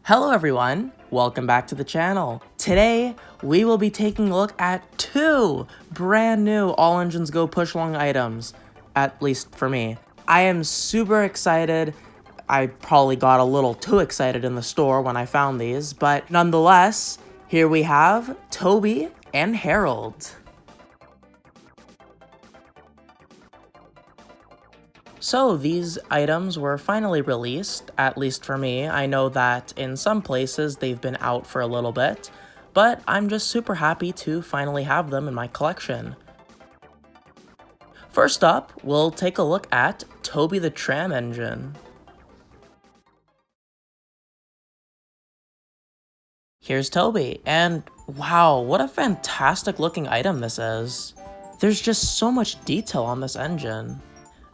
Hello everyone, welcome back to the channel. Today, we will be taking a look at two brand new All Engines Go push along items, at least for me. I am super excited. I probably got a little too excited in the store when I found these, but nonetheless, here we have Toby and Harold. So these items were finally released, at least for me. I know that in some places they've been out for a little bit, but I'm just super happy to finally have them in my collection. First up, we'll take a look at Toby the Tram Engine. Here's Toby, and wow, what a fantastic looking item this is. There's just so much detail on this engine.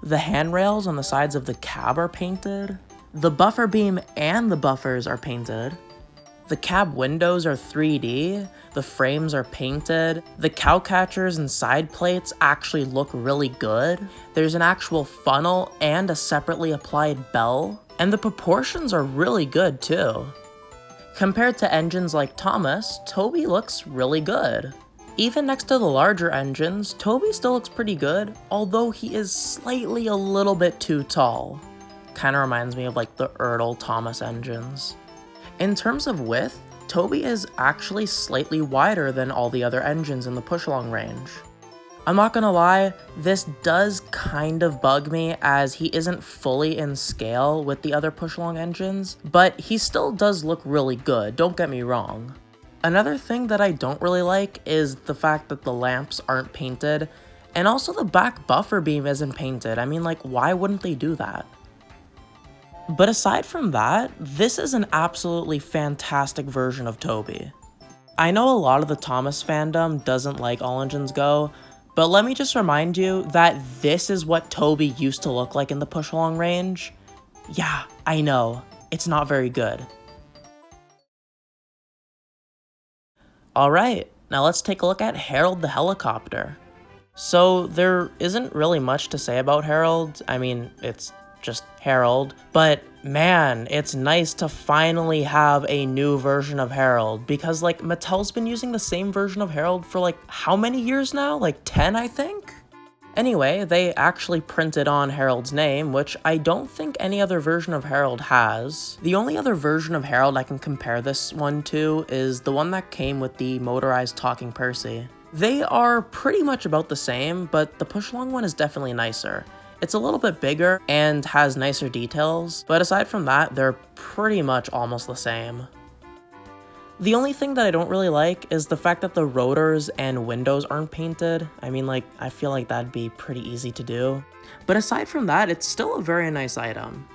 The handrails on the sides of the cab are painted. The buffer beam and the buffers are painted. The cab windows are 3D. The frames are painted. The cow catchers and side plates actually look really good. There's an actual funnel and a separately applied bell. And the proportions are really good too. Compared to engines like Thomas, Toby looks really good. Even next to the larger engines, Toby still looks pretty good, although he is slightly a little bit too tall. Kinda reminds me of like the Ertl Thomas engines. In terms of width, Toby is actually slightly wider than all the other engines in the push-along range. I'm not gonna lie, this does kind of bug me as he isn't fully in scale with the other push-along engines, but he still does look really good, don't get me wrong. Another thing that I don't really like is the fact that the lamps aren't painted, and also the back buffer beam isn't painted. I mean, like, why wouldn't they do that? But aside from that, this is an absolutely fantastic version of Toby. I know a lot of the Thomas fandom doesn't like All Engines Go, but let me just remind you that this is what Toby used to look like in the push-along range. Yeah, I know, it's not very good. Alright, now let's take a look at Harold the helicopter. So there isn't really much to say about Harold. I mean, it's just Harold, but man, it's nice to finally have a new version of Harold because like Mattel's been using the same version of Harold for like how many years now? Like 10, I think? Anyway, they actually printed on Harold's name, which I don't think any other version of Harold has. The only other version of Harold I can compare this one to is the one that came with the motorized talking Percy. They are pretty much about the same, but the push-along one is definitely nicer. It's a little bit bigger and has nicer details, but aside from that, they're pretty much almost the same. The only thing that I don't really like is the fact that the rotors and windows aren't painted. I mean, like, I feel like that'd be pretty easy to do. But aside from that, it's still a very nice item.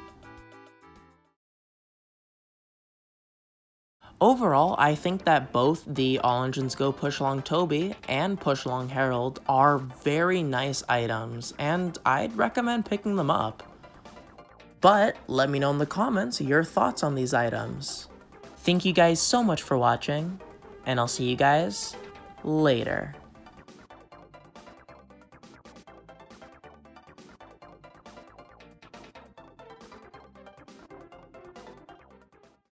Overall, I think that both the All Engines Go Push Along Toby and Push Along Harold are very nice items, and I'd recommend picking them up. But let me know in the comments your thoughts on these items. Thank you guys so much for watching, and I'll see you guys later.